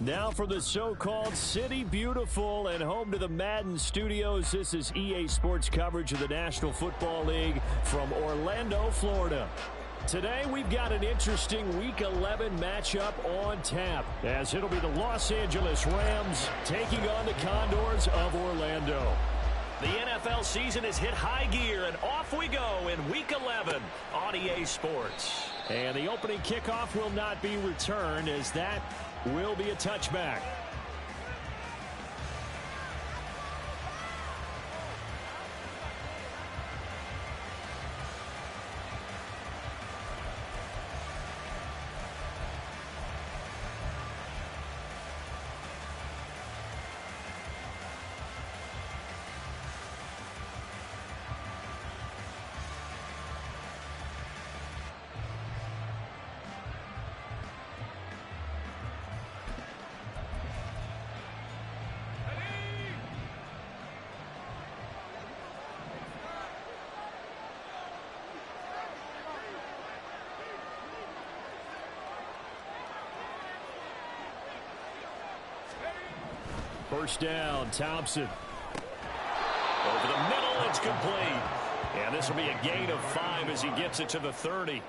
Now from the so-called City Beautiful and home to the Madden Studios, this is EA Sports coverage of the National Football League from Orlando, Florida. Today we've got an interesting Week 11 matchup on tap, as it'll be the Los Angeles Rams taking on the Condors of Orlando. The NFL season has hit high gear, and off we go in Week 11 on EA Sports. And the opening kickoff will not be returned, as that will be a touchback. First down, Thompson. Over the middle, it's complete. And this will be a gain of 5 as he gets it to the 30.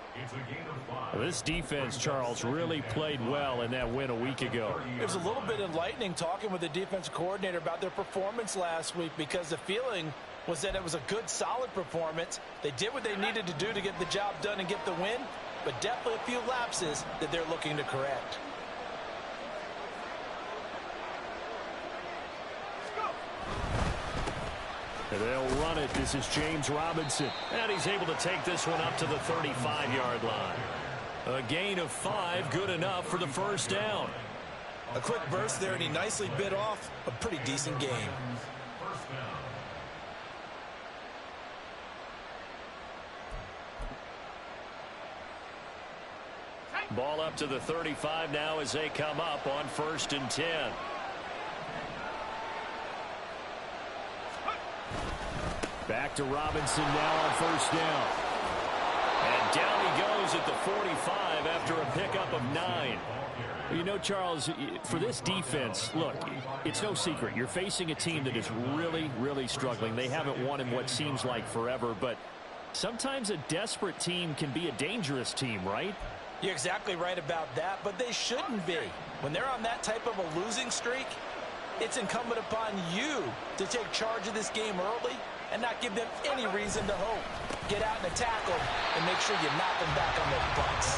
This defense, Charles, really played well in that win a week ago. It was a little bit enlightening talking with the defense coordinator about their performance last week, because the feeling was that it was a good, solid performance. They did what they needed to do to get the job done and get the win, but definitely a few lapses that they're looking to correct. They'll run it. This is James Robinson. And he's able to take this one up to the 35-yard line. A gain of 5, good enough for the first down. A quick burst there, and he nicely bit off a pretty decent game. Ball up to the 35 now as they come up on 1st and 10. Back to Robinson now on first down. And down he goes at the 45 after a pickup of 9. You know, Charles, for this defense, look, it's no secret. You're facing a team that is really, really struggling. They haven't won in what seems like forever, but sometimes a desperate team can be a dangerous team, right? You're exactly right about that, but they shouldn't be. When they're on that type of a losing streak, it's incumbent upon you to take charge of this game early and not give them any reason to hope. Get out and attack them and make sure you knock them back on their butts.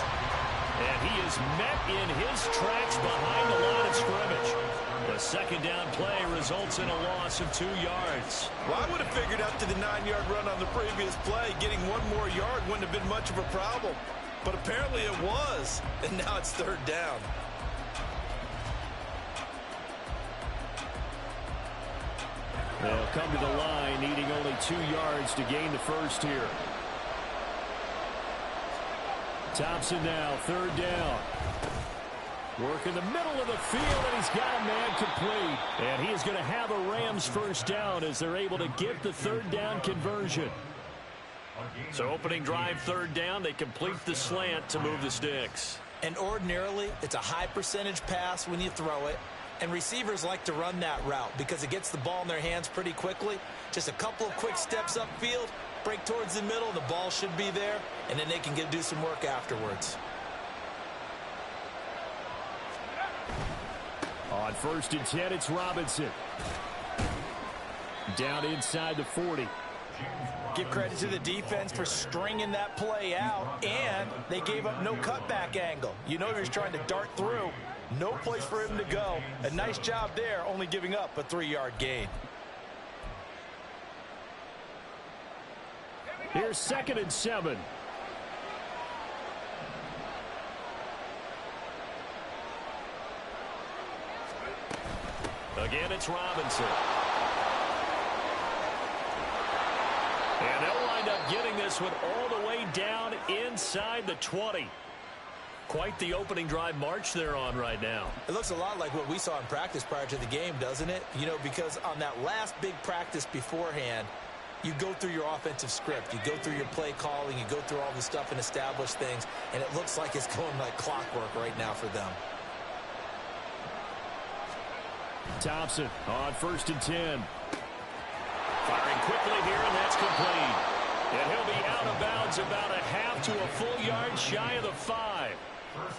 And he is met in his tracks behind the line of scrimmage. The second down play results in a loss of 2 yards. Well, I would have figured out to the 9-yard run on the previous play, getting 1 more yard wouldn't have been much of a problem. But apparently it was, and now it's 3rd down. They'll come to the line, needing only 2 yards to gain the first here. Thompson now, 3rd down. Work in the middle of the field, and he's got a man complete. And he is going to have a Rams first down as they're able to get the 3rd down conversion. So opening drive, 3rd down, they complete the slant to move the sticks. And ordinarily, it's a high percentage pass when you throw it. And receivers like to run that route because it gets the ball in their hands pretty quickly. Just a couple of quick steps upfield, break towards the middle, the ball should be there, and then they can do some work afterwards. On 1st and 10, it's Robinson. Down inside the 40. Give credit to the defense for stringing that play out, and they gave up no cutback angle. You know he was trying to dart through. No place for him to go. A nice job there, only giving up a 3-yard gain. Here's 2nd and 7. Again, it's Robinson. And they'll wind up getting this one all the way down inside the 20. Quite the opening drive march they're on right now. It looks a lot like what we saw in practice prior to the game, doesn't it? You know, because on that last big practice beforehand, you go through your offensive script. You go through your play calling. You go through all the stuff and establish things. And it looks like it's going like clockwork right now for them. Thompson on 1st and 10. Firing quickly here, and that's complete. And he'll be out of bounds about a half to a full yard shy of the 5.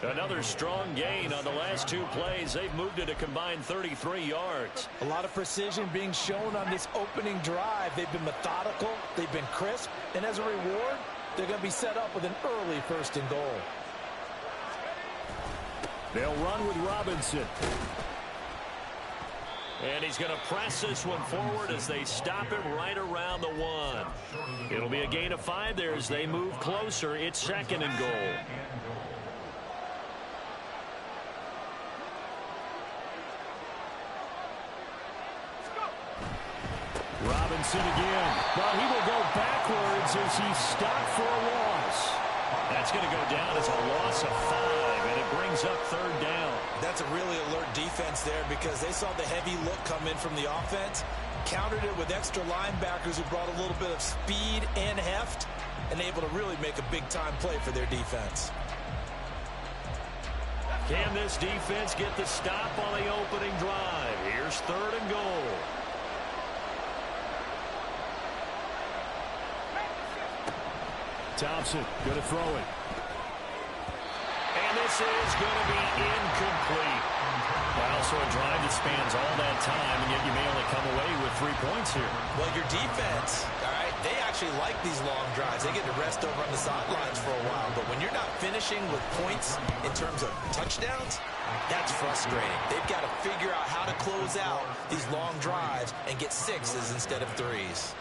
Another strong gain on the last 2 plays. They've moved it a combined 33 yards. A lot of precision being shown on this opening drive. They've been methodical. They've been crisp. And as a reward, they're going to be set up with an early 1st and goal. They'll run with Robinson. And he's going to press this one forward as they stop him right around the 1. It'll be a gain of 5 there as they move closer. It's 2nd and goal. Robinson again. But he will go backwards as he's stopped for a loss. That's going to go down as a loss of 5, and it brings up 3rd down. That's a really alert defense there because they saw the heavy look come in from the offense, countered it with extra linebackers who brought a little bit of speed and heft, and able to really make a big-time play for their defense. Can this defense get the stop on the opening drive? Here's 3rd and goal. Thompson going to throw it. And this is going to be incomplete. Wow, so a drive that spans all that time, and yet you may only come away with 3 points here. Well, your defense, all right, they actually like these long drives. They get to rest over on the sidelines for a while. But when you're not finishing with points in terms of touchdowns, that's frustrating. They've got to figure out how to close out these long drives and get 6s instead of 3s.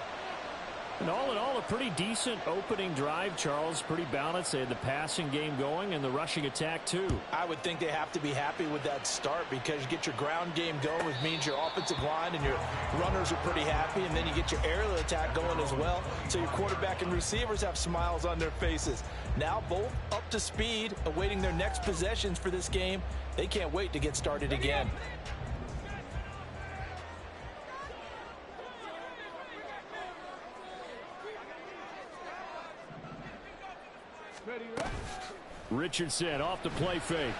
And all in all, a pretty decent opening drive, Charles. Pretty balanced. They had the passing game going and the rushing attack, too. I would think they have to be happy with that start because you get your ground game going, which means your offensive line and your runners are pretty happy, and then you get your aerial attack going as well. So your quarterback and receivers have smiles on their faces. Now both up to speed, awaiting their next possessions for this game. They can't wait to get started again. Richardson off the play fake.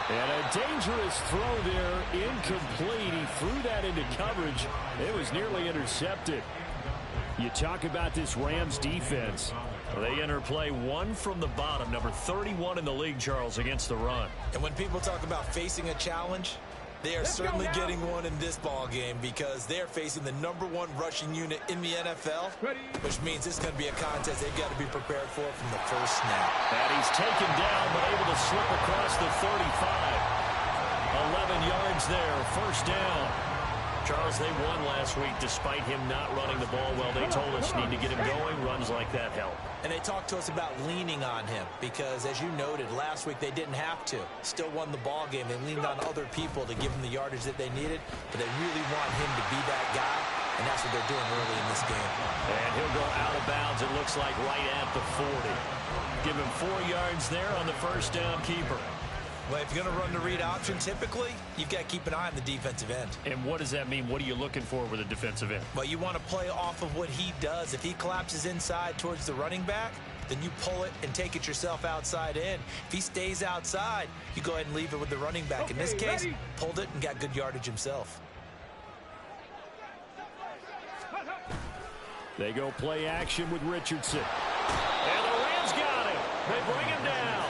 And a dangerous throw there, incomplete. He threw that into coverage. It was nearly intercepted. You talk about this Rams defense. They enter play 1 from the bottom, number 31 in the league, Charles, against the run. And when people talk about facing a challenge, they are certainly getting one in this ball game because they're facing the #1 rushing unit in the NFL, which means it's going to be a contest they've got to be prepared for from the first snap. And he's taken down, but able to slip across the 35. 11 yards there, 1st down. Charles, they won last week despite him not running the ball well. They told us need to get him going. Runs like that help. And they talked to us about leaning on him because, as you noted, last week they didn't have to. Still won the ball game. They leaned on other people to give them the yardage that they needed, but they really want him to be that guy, and that's what they're doing early in this game. And he'll go out of bounds, it looks like, right at the 40. Give him 4 yards there on the 1st down keeper. Well, if you're going to run the read option, typically, you've got to keep an eye on the defensive end. And what does that mean? What are you looking for with a defensive end? Well, you want to play off of what he does. If he collapses inside towards the running back, then you pull it and take it yourself outside in. If he stays outside, you go ahead and leave it with the running back. In this case, pulled it and got good yardage himself. They go play action with Richardson. And the Rams got him. They bring him down.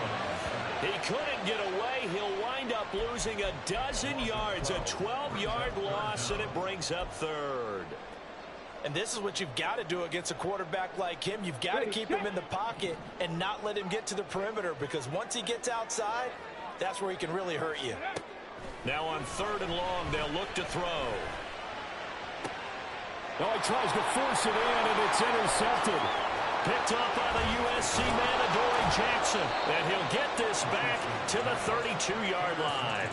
He couldn't get away. He'll wind up losing a dozen yards, a 12-yard loss, and it brings up 3rd. And this is what you've got to do against a quarterback like him. You've got to keep him in the pocket and not let him get to the perimeter because once he gets outside, that's where he can really hurt you. Now on 3rd and long, they'll look to throw. Oh, he tries to force it in, and it's intercepted. Picked up by the USC man, Adoree Jackson. And he'll get this back to the 32-yard line.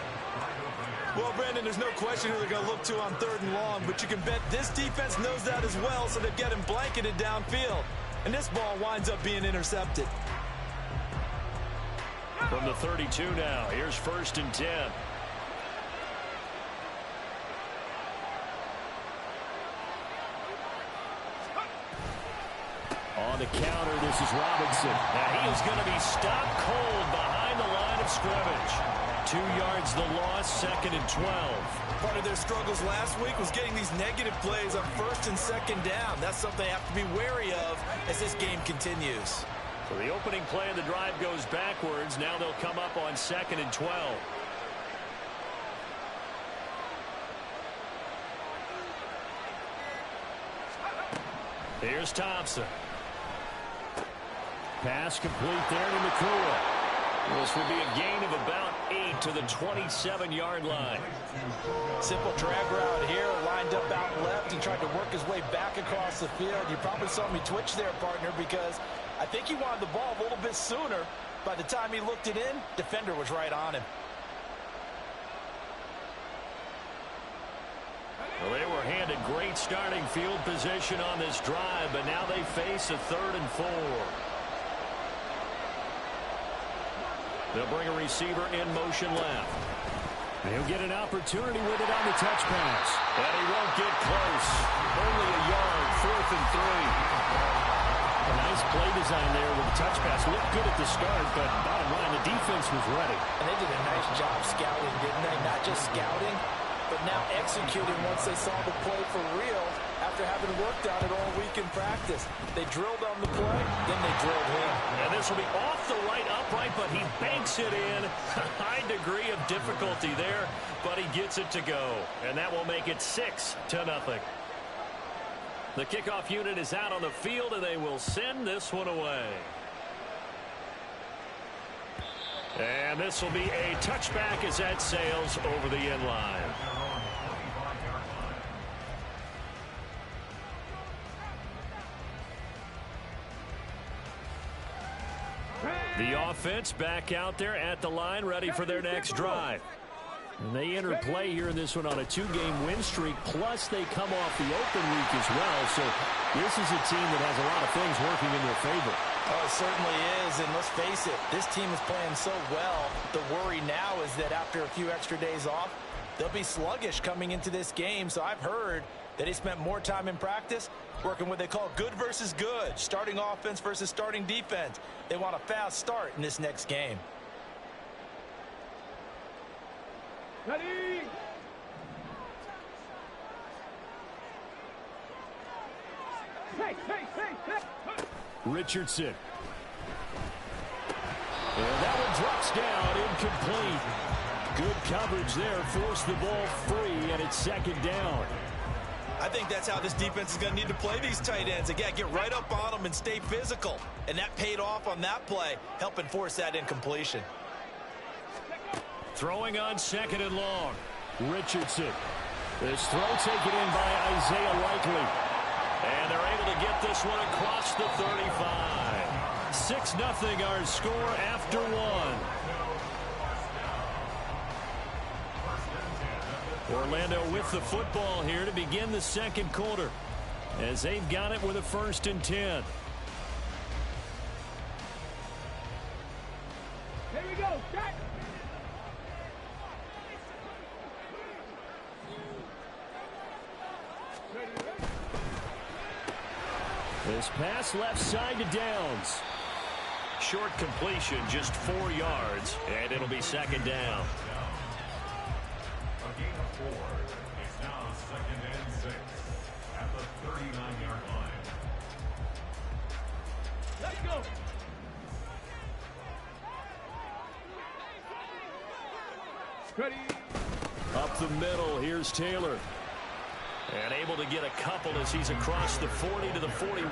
Well, Brandon, there's no question who they're going to look to on 3rd and long, but you can bet this defense knows that as well, so they've got him blanketed downfield. And this ball winds up being intercepted. From the 32 now, here's 1st and 10. On the counter, this is Robinson. Now he is going to be stopped cold behind the line of scrimmage. 2 yards the loss, 2nd and 12. Part of their struggles last week was getting these negative plays on 1st and 2nd down. That's something they have to be wary of as this game continues. So the opening play of the drive goes backwards. Now they'll come up on 2nd and 12. Here's Thompson. Pass complete there to McCool. This will be a gain of about 8 to the 27-yard line. Simple drag route here, lined up out left. He tried to work his way back across the field. You probably saw me twitch there, partner, because I think he wanted the ball a little bit sooner. By the time he looked it in, defender was right on him. Well, they were handed great starting field position on this drive, but now they face a 3rd and 4. They'll bring a receiver in motion left. He'll get an opportunity with it on the touch pass. And he won't get close. Only a yard, 4th and 3. A nice play design there with the touch pass. Looked good at the start, but bottom line, the defense was ready. And they did a nice job scouting, didn't they? Not just scouting, but now executing once they saw the play for real after having worked on it all week in practice. They drilled on the play, then they drilled him. And this will be off the right upright, but he banks it in. High degree of difficulty there, but he gets it to go. And that will make it 6-0. The kickoff unit is out on the field, and they will send this one away. And this will be a touchback as that sails over the end line. The offense back out there at the line, ready for their next drive. And they enter play here in this one on a 2-game win streak, plus they come off the open week as well. So this is a team that has a lot of things working in their favor. Oh, it certainly is, and let's face it, this team is playing so well. The worry now is that after a few extra days off, they'll be sluggish coming into this game. So I've heard that he spent more time in practice working what they call good versus good, starting offense versus starting defense. They want a fast start in this next game. Ready? Hey. Richardson. And that one drops down, incomplete. Good coverage there, forced the ball free, and it's 2nd down. I think that's how this defense is going to need to play these tight ends. Again, get right up on them and stay physical. And that paid off on that play, helping force that incompletion. Throwing on 2nd and long. Richardson. This throw taken in by Isaiah Likely. And they're able to get this one across the 35. 6-0 our score after 1. Orlando with the football here to begin the 2nd quarter, as they've got it with a 1st and 10. Here we go. Start. This pass left side to Downs. Short completion, just 4 yards, and it'll be 2nd down. A gain of 4. It's now 2nd and 6 at the 39-yard line. Let's go. Ready? Up the middle, here's Taylor. And able to get a couple as he's across the 40 to the 41.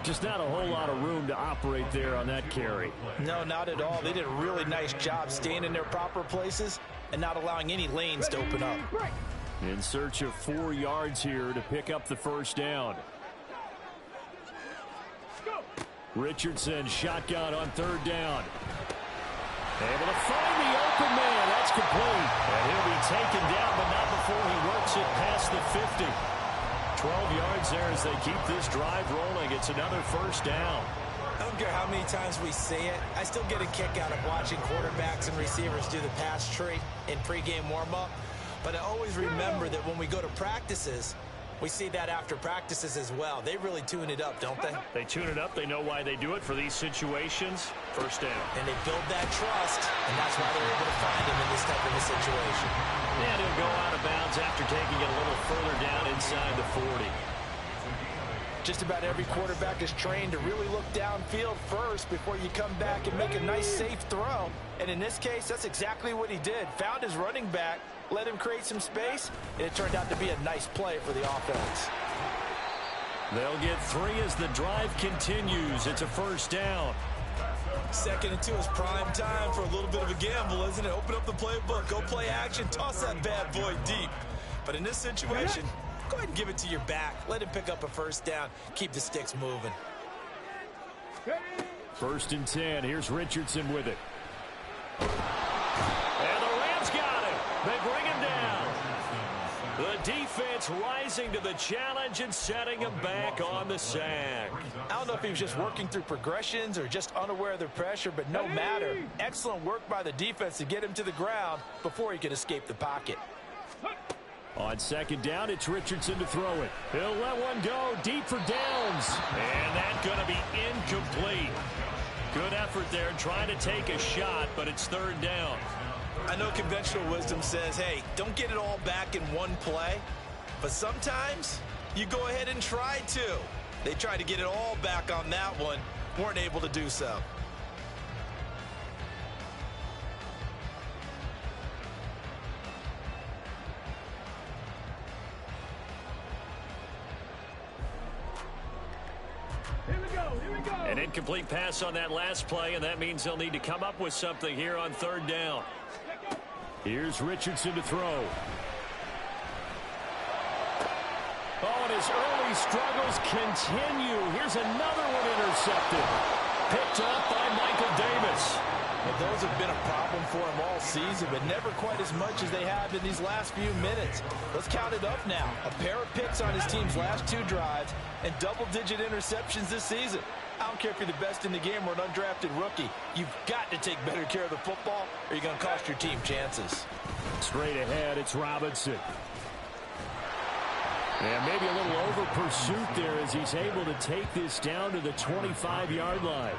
Just not a whole lot of room to operate there on that carry. No, not at all. They did a really nice job staying in their proper places and not allowing any lanes to open up. In search of 4 yards here to pick up the 1st down. Richardson shotgun on 3rd down. Able to find the open man. That's complete. And he'll be taken down, but not before he works it past the 50. 12 yards there as they keep this drive rolling. It's another 1st down. I don't care how many times we say it. I still get a kick out of watching quarterbacks and receivers do the pass tree in pregame warm-up. But I always remember that when we go to practices, We see that after practices as well. They really tune it up, don't they? They tune it up. They know why they do it for these situations. First down. And they build that trust, and that's why they're able to find him in this type of a situation. And he'll go out of bounds after taking it a little further down inside the 40. Just about every quarterback is trained to really look downfield first before you come back and make a nice, safe throw. And in this case, that's exactly what he did. Found his running back, let him create some space, and it turned out to be a nice play for the offense. They'll get 3 as the drive continues. It's a first down. 2nd and 2 is prime time for a little bit of a gamble, isn't it? Open up the playbook, go play action, toss that bad boy deep. But in this situation, go ahead and give it to your back. Let him pick up a first down. Keep the sticks moving. 1st and 10. Here's Richardson with it. And the Rams got him. They bring him down. The defense rising to the challenge and setting him back on the sack. I don't know if he was just working through progressions or just unaware of the pressure, but no matter. Excellent work by the defense to get him to the ground before he could escape the pocket. On 2nd down, it's Richardson to throw it. He'll let one go deep for Downs. And that's going to be incomplete. Good effort there trying to take a shot, but it's 3rd down. I know conventional wisdom says, hey, don't get it all back in one play. But sometimes you go ahead and try to. They tried to get it all back on that one. Weren't able to do so. An incomplete pass on that last play, and that means they'll need to come up with something here on 3rd down. Here's Richardson to throw. Oh, and his early struggles continue. Here's another one intercepted. Picked up by Michael Davis. Well, those have been a problem for him all season, but never quite as much as they have in these last few minutes. Let's count it up now. A pair of picks on his team's last 2 drives and double-digit interceptions this season. I don't care if you're the best in the game or an undrafted rookie. You've got to take better care of the football or you're going to cost your team chances. Straight ahead, it's Robinson. And maybe a little over pursuit there as he's able to take this down to the 25-yard line.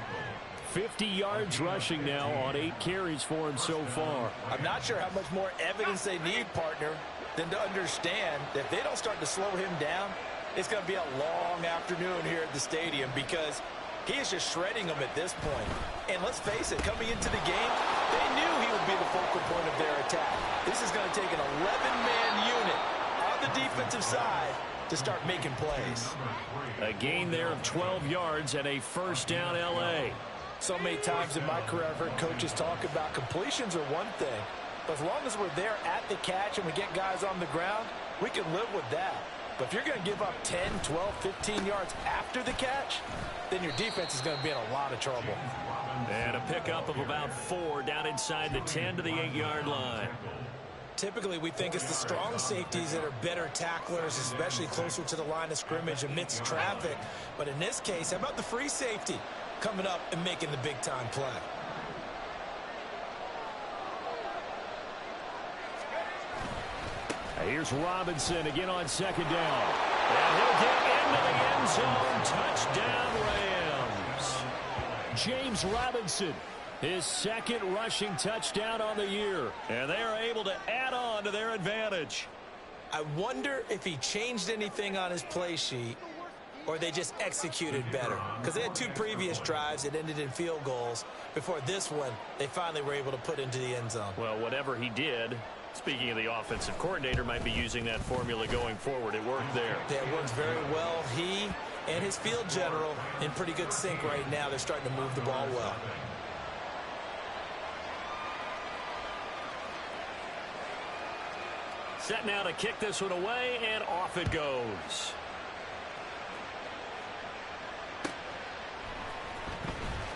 50 yards rushing now on 8 carries for him so far. I'm not sure how much more evidence they need, partner, than to understand that if they don't start to slow him down, it's going to be a long afternoon here at the stadium because he is just shredding them at this point. And let's face it, coming into the game, they knew he would be the focal point of their attack. This is going to take an 11-man unit on the defensive side to start making plays. A gain there of 12 yards and a first down L.A. So many times in my career, I've heard coaches talk about completions are one thing. But as long as we're there at the catch and we get guys on the ground, we can live with that. But if you're going to give up 10, 12, 15 yards after the catch, then your defense is going to be in a lot of trouble. And a pickup of about 4 down inside the 10 to the 8-yard line. Typically, we think it's the strong safeties that are better tacklers, especially closer to the line of scrimmage amidst traffic. But in this case, how about the free safety coming up and making the big-time play? Here's Robinson again on 2nd down. And he'll get into the end zone. Touchdown, Rams. James Robinson, his 2nd rushing touchdown on the year. And they are able to add on to their advantage. I wonder if he changed anything on his play sheet or they just executed better. Because they had 2 previous drives that ended in field goals. Before this one, they finally were able to put into the end zone. Well, whatever he did, speaking of the offensive coordinator, might be using that formula going forward. It worked there. Yeah, it worked very well. He and his field general in pretty good sync right now. They're starting to move the ball well. Set now to kick this one away, and off it goes.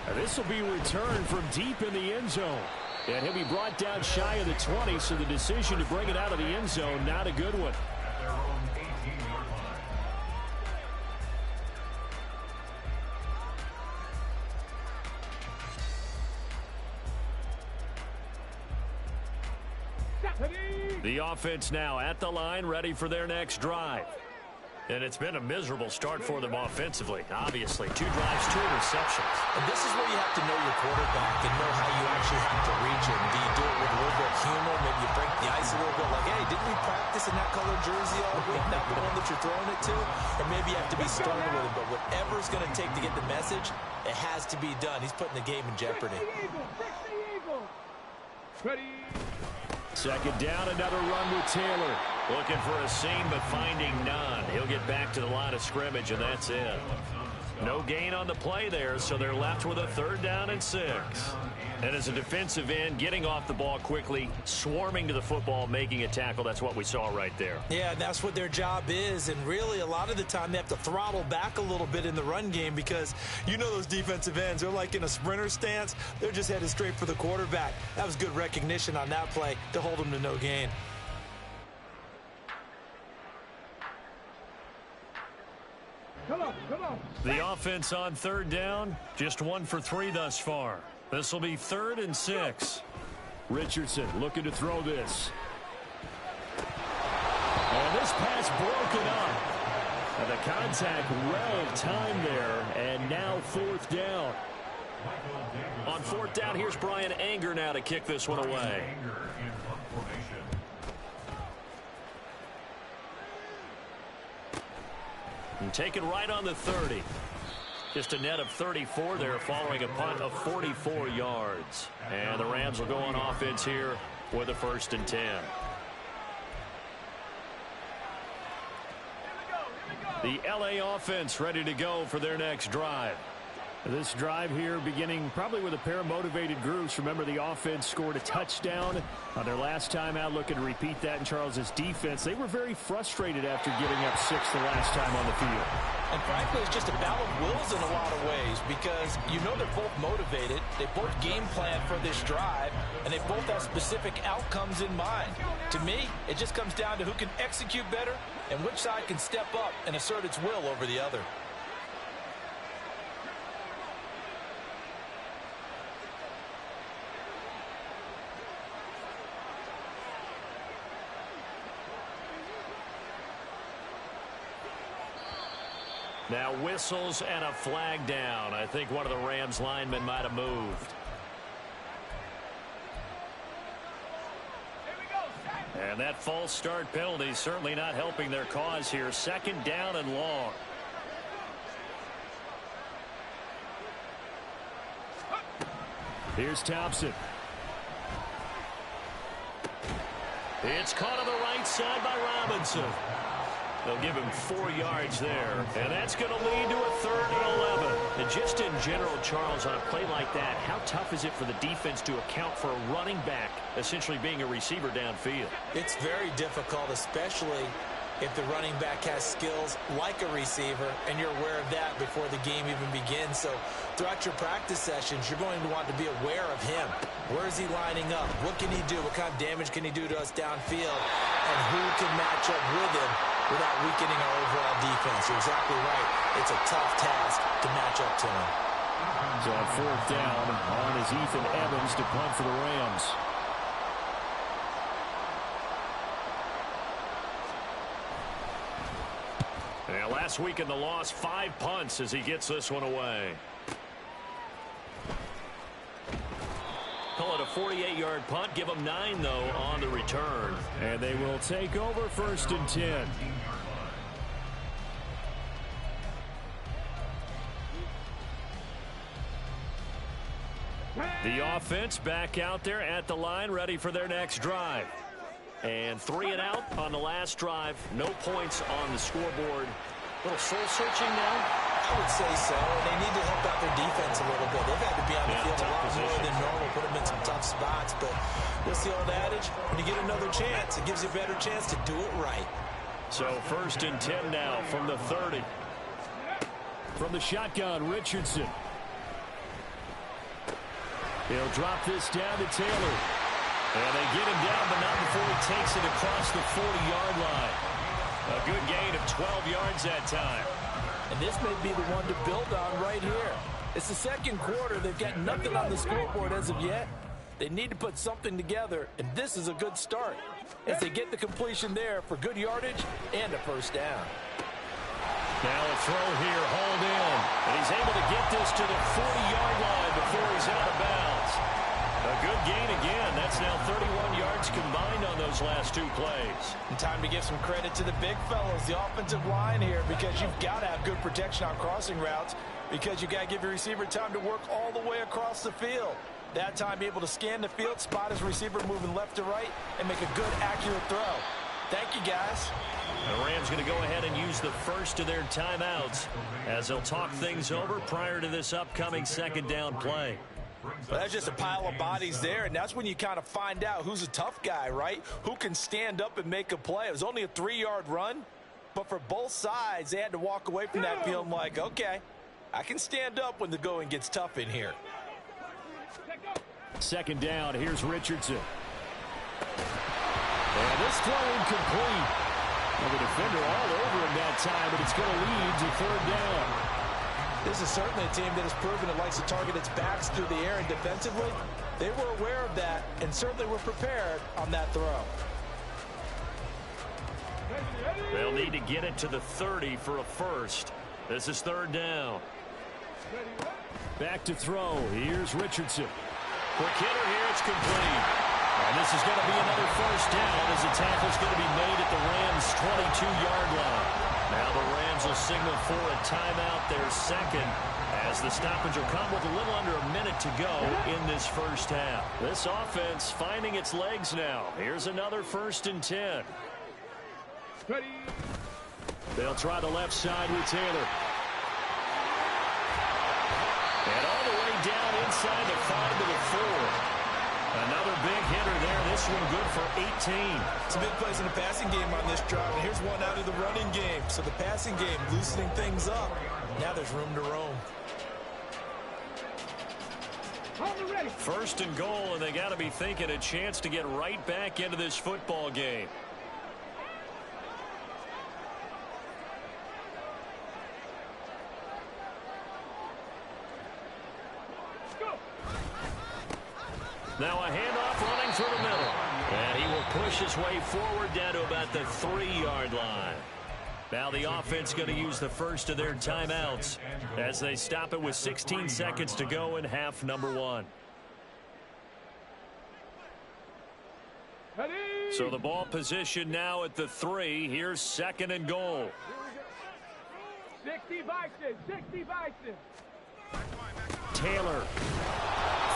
And this will be returned from deep in the end zone. And he'll be brought down shy of the 20, so the decision to bring it out of the end zone, not a good one. Their own 18-yard line. The offense now at the line, ready for their next drive. And it's been a miserable start for them offensively. Obviously, 2 drives, 2 interceptions. And this is where you have to know your quarterback and know how you actually have to reach him. Do you do it with a little bit of humor? Maybe you break the ice a little bit, like, hey, didn't we practice in that color jersey all week, not the one that you're throwing it to? Or maybe you have to be stern with him. But whatever it's going to take to get the message, it has to be done. He's putting the game in jeopardy. Ready. Second down, another run with Taylor. Looking for a seam, but finding none. He'll get back to the line of scrimmage, and that's it. No gain on the play there, so they're left with a 3rd down and 6. And as a defensive end, getting off the ball quickly, swarming to the football, making a tackle, that's what we saw right there. Yeah, that's what their job is, and really a lot of the time they have to throttle back a little bit in the run game because you know those defensive ends, they're like in a sprinter stance. They're just headed straight for the quarterback. That was good recognition on that play to hold them to no gain. Come on, come on. The offense on 3rd down, just 1 for 3 thus far. This will be 3rd and 6. Richardson looking to throw this. And this pass broken up. And the contact well timed there. And now 4th down. On 4th down, here's Brian Anger now to kick this one away. And taken right on the 30. Just a net of 34 there following a punt of 44 yards. And the Rams will go on offense here with a 1st and 10. The LA offense ready to go for their next drive. This drive here beginning probably with a pair of motivated groups. Remember, the offense scored a touchdown on their last time out, looking to repeat that in Charles's defense. They were very frustrated after giving up 6 the last time on the field. And frankly, it's just a battle of wills in a lot of ways because you know they're both motivated. They both game plan for this drive, and they both have specific outcomes in mind. To me, it just comes down to who can execute better and which side can step up and assert its will over the other. Now whistles and a flag down. I think one of the Rams linemen might have moved. And that false start penalty certainly not helping their cause here. 2nd down and long. Here's Thompson. It's caught on the right side by Robinson. They'll give him 4 yards there, and that's going to lead to a 3rd and 11. And just in general, Charles, on a play like that, how tough is it for the defense to account for a running back essentially being a receiver downfield? It's very difficult, especially if the running back has skills like a receiver, and you're aware of that before the game even begins. So throughout your practice sessions, you're going to want to be aware of him. Where is he lining up? What can he do? What kind of damage can he do to us downfield? And who can match up with him without weakening our overall defense? You're exactly right. It's a tough task to match up to him. So on 4th down, on is Ethan Evans to punt for the Rams. Yeah, last week in the loss, 5 punts as he gets this one away. Call it a 48-yard punt. Give them 9, though, on the return. And they will take over 1st and 10. The offense back out there at the line, ready for their next drive. And 3 and out on the last drive. No points on the scoreboard. A little soul-searching now? I would say so. They need to help out their defense a little bit. They've had to be on the field a lot more than normal, put them in some tough spots. But what's the old adage? When you get another chance, it gives you a better chance to do it right. So 1st and 10 now from the 30. From the shotgun, Richardson. He'll drop this down to Taylor. And they get him down, but not before he takes it across the 40-yard line. A good gain of 12 yards that time. And this may be the one to build on right here. It's the 2nd quarter. They've got nothing on the scoreboard as of yet. They need to put something together, and this is a good start as they get the completion there for good yardage and a 1st down. Now a throw here, hauled in. And he's able to get this to the 40-yard line before he's out of bounds. A good gain again. That's now 31 yards combined on those last two plays. And time to give some credit to the big fellas, the offensive line here, because you've got to have good protection on crossing routes, because you've got to give your receiver time to work all the way across the field. That time, be able to scan the field, spot his receiver moving left to right, and make a good, accurate throw. Thank you, guys. The Rams going to go ahead and use the first of their timeouts as they'll talk things over prior to this upcoming second down play. Well, that's just a pile of bodies there, and that's when you kind of find out who's a tough guy, right? Who can stand up and make a play. It was only a 3-yard run, but for both sides, they had to walk away from that feeling like, okay, I can stand up when the going gets tough in here. Second down, here's Richardson. And this throw incomplete. Well, the defender all over him that time, but it's going to lead to third down. This is certainly a team that has proven it likes to target its backs through the air, and defensively, they were aware of that and certainly were prepared on that throw. They'll need to get it to the 30 for a first. This is third down. Back to throw. Here's Richardson. Quick hitter here. It's complete. And this is going to be another first down as the tackle's going to be made at the Rams' 22-yard line. Now the Rams will signal for a timeout, their second, as the stoppage will come with a little under a minute to go in this first half. This offense finding its legs now. Here's another 1st and 10. They'll try the left side with Taylor. And all the way down inside the 5 to the 4. Another big hitter there. This one good for 18. Some big plays in the passing game on this drive, and here's one out of the running game. So the passing game loosening things up. Now there's room to roam. 1st and goal, and they got to be thinking a chance to get right back into this football game. Now a handoff running through the middle. And he will push his way forward down to about the 3-yard line. Now the offense going to use the first of their timeouts as they stop it with 16 seconds to go in half number 1. So the ball position now at the 3. Here's 2nd and goal. 60 Vikings, 60 Vikings. Taylor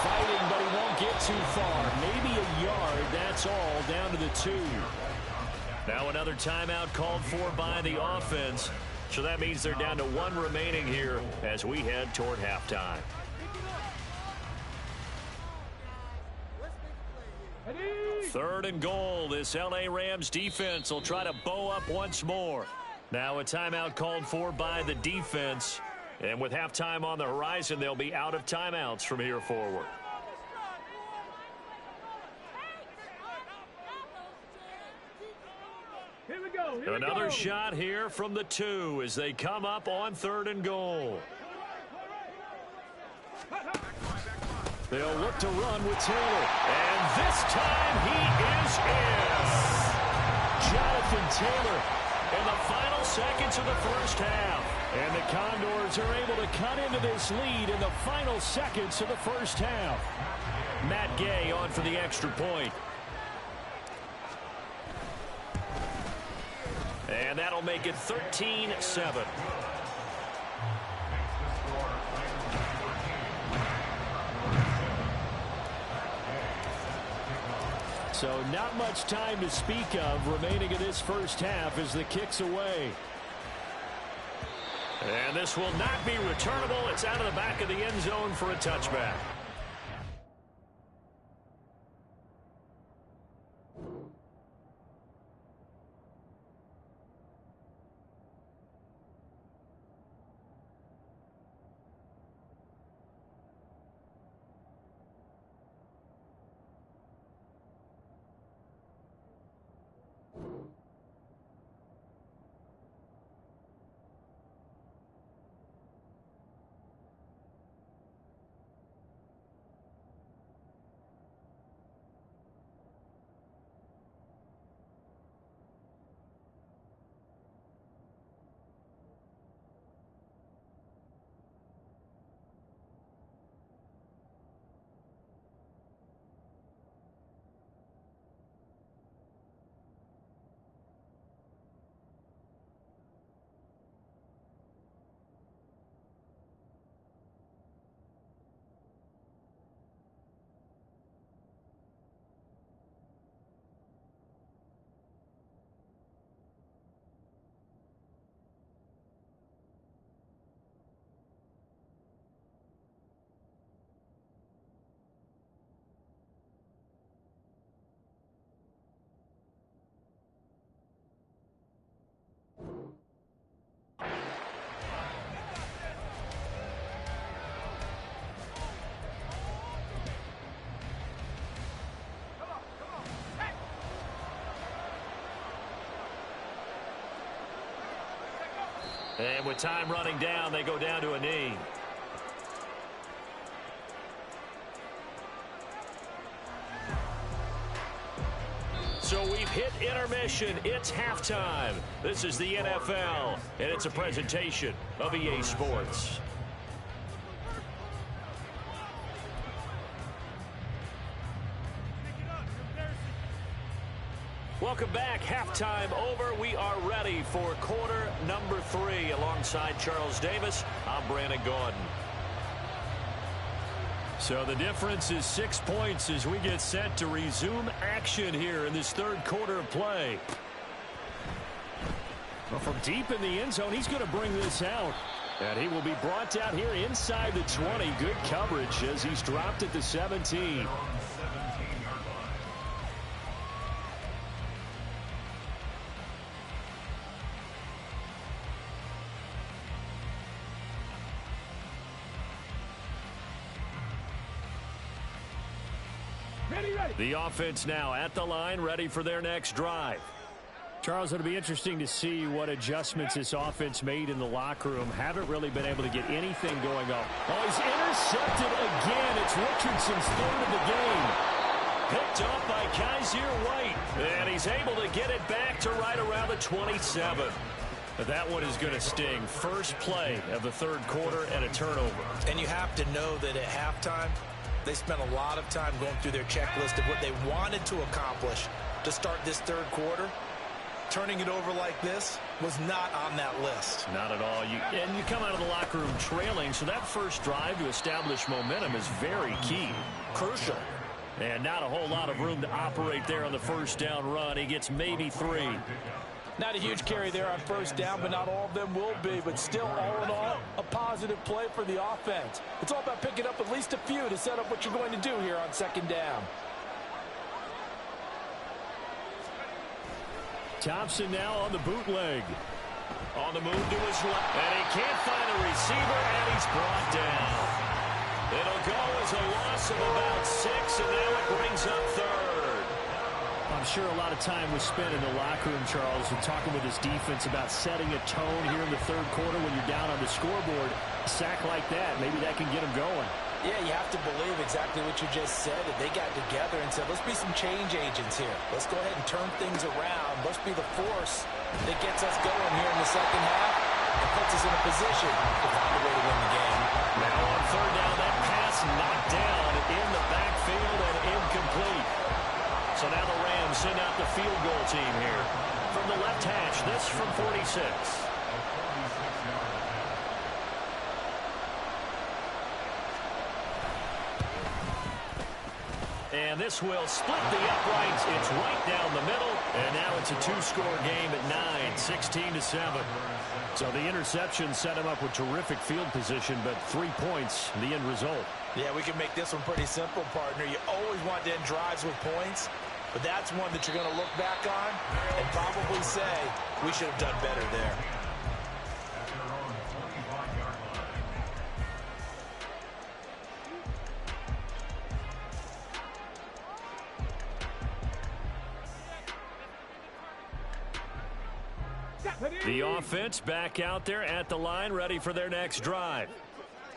fighting, but he won't get too far. Maybe a yard, that's all, down to the 2. Now another timeout called for by the offense. So that means they're down to 1 remaining here as we head toward halftime. Third and goal. This L.A. Rams defense will try to bow up once more. Now a timeout called for by the defense. And with halftime on the horizon, they'll be out of timeouts from here forward. Here we go. Another shot here from the 2 as they come up on 3rd and goal. They'll look to run with Taylor. And this time he is in. Jonathan Taylor in the final seconds of the first half. And the Condors are able to cut into this lead in the final seconds of the first half. Matt Gay on for the extra point. And that'll make it 13-7. So not much time to speak of remaining in this first half as the kick's away. And this will not be returnable. It's out of the back of the end zone for a touchback. And with time running down, they go down to a knee. So we've hit intermission. It's halftime. This is the NFL, and it's a presentation of EA Sports. Welcome back. Halftime over. We are ready for quarter number 3. Alongside Charles Davis, I'm Brandon Gordon. So the difference is 6 points as we get set to resume action here in this third quarter of play. Well, from deep in the end zone, he's going to bring this out. And he will be brought down here inside the 20. Good coverage as he's dropped at the 17. The offense now at the line, ready for their next drive. Charles, it'll be interesting to see what adjustments this offense made in the locker room. Haven't really been able to get anything going on. Oh, he's intercepted again. It's Richardson's third of the game. Picked up by Kaiser White. And he's able to get it back to right around the 27. But that one is going to sting. First play of the third quarter and a turnover. And you have to know that at halftime, they spent a lot of time going through their checklist of what they wanted to accomplish to start this third quarter. Turning it over like this was not on that list. Not at all. And you come out of the locker room trailing, so that first drive to establish momentum is very key. Crucial. And not a whole lot of room to operate there on the first down run. He gets maybe 3. Not a huge carry there on first down, but not all of them will be. But still, all in all, a positive play for the offense. It's all about picking up at least a few to set up what you're going to do here on second down. Thompson now on the bootleg. On the move to his left. And he can't find a receiver, and he's brought down. It'll go as a loss of about 6, and now it brings up third. I'm sure a lot of time was spent in the locker room, Charles, and talking with his defense about setting a tone here in the third quarter when you're down on the scoreboard. A sack like that, maybe that can get him going. Yeah, you have to believe exactly what you just said. That they got together and said, let's be some change agents here. Let's go ahead and turn things around. Let's be the force that gets us going here in the second half and puts us in a position to find a way to win the game. Now on third down, that pass knocked down in the backfield and incomplete. So now the Rams send out the field goal team here. From the left hash, this from 46. And this will split the uprights. It's right down the middle. And now it's a 2-score game at 9, 16-7. So the interception set him up with terrific field position, but 3 points, the end result. Yeah, we can make this one pretty simple, partner. You always want to end drives with points, but that's one that you're going to look back on and probably say, we should have done better there. The offense back out there at the line, ready for their next drive.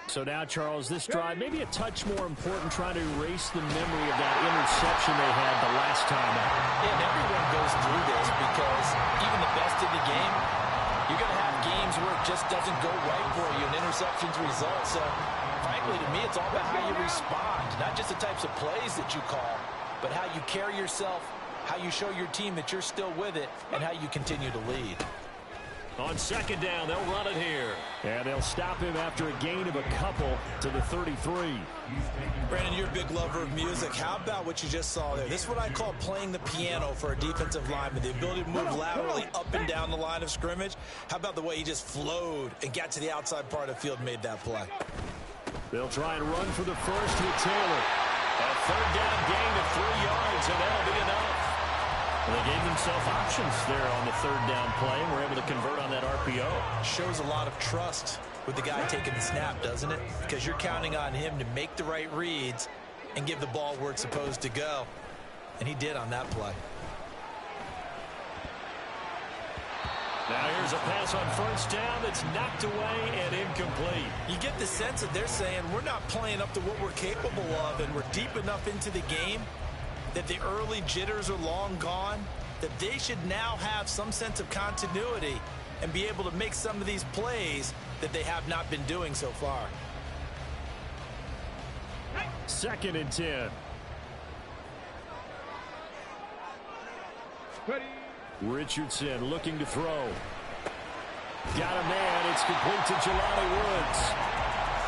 So now, Charles, this drive maybe a touch more important, trying to erase the memory of that interception they had the last time out. Yeah, and everyone goes through this because even the best in the game, you're going to have games where it just doesn't go right for you, and interceptions result. So, frankly, to me, it's all about how you respond, not just the types of plays that you call, but how you carry yourself, how you show your team that you're still with it, and how you continue to lead. On second down, they'll run it here. And they'll stop him after a gain of a couple to the 33. Brandon, you're a big lover of music. How about what you just saw there? This is what I call playing the piano for a defensive lineman. The ability to move laterally up and down the line of scrimmage. How about the way he just flowed and got to the outside part of the field and made that play? They'll try and run for the first with Taylor. A third down gain of 3 yards, and that'll be enough. Well, they gave themselves options there on the third down play and were able to convert on that RPO. Shows a lot of trust with the guy taking the snap, doesn't it? Because you're counting on him to make the right reads and give the ball where it's supposed to go. And he did on that play. Now here's a pass on first down that's knocked away and incomplete. You get the sense that they're saying we're not playing up to what we're capable of, and we're deep enough into the game that the early jitters are long gone, that they should now have some sense of continuity and be able to make some of these plays that they have not been doing so far. 2nd and 10. Richardson looking to throw. Got a man. It's complete to Jelani Woods.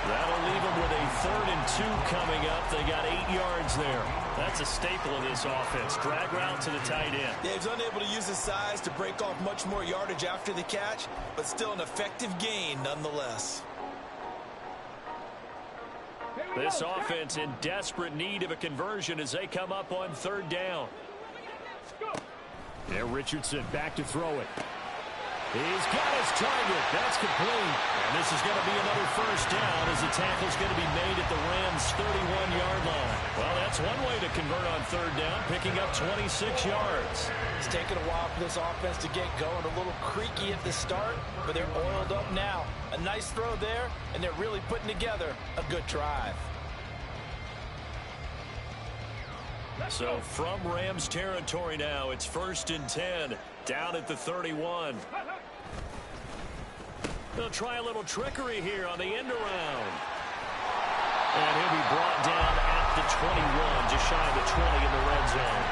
That'll leave them with a 3rd and 2 coming up. They got 8 yards there. That's a staple of this offense. Drag route to the tight end. Yeah, he's unable to use his size to break off much more yardage after the catch, but still an effective gain nonetheless. This offense in desperate need of a conversion as they come up on 3rd down. Yeah, Richardson back to throw it. He's got his target. That's complete. And this is going to be another 1st down as the tackle's going to be made at the Rams' 31-yard line. Well, that's one way to convert on 3rd down, picking up 26 yards. It's taken a while for this offense to get going. A little creaky at the start, but they're oiled up now. A nice throw there, and they're really putting together a good drive. So from Rams territory now, it's 1st and 10, down at the 31. They'll try a little trickery here on the end around. And he'll be brought down at the 21, just shy of the 20 in the red zone.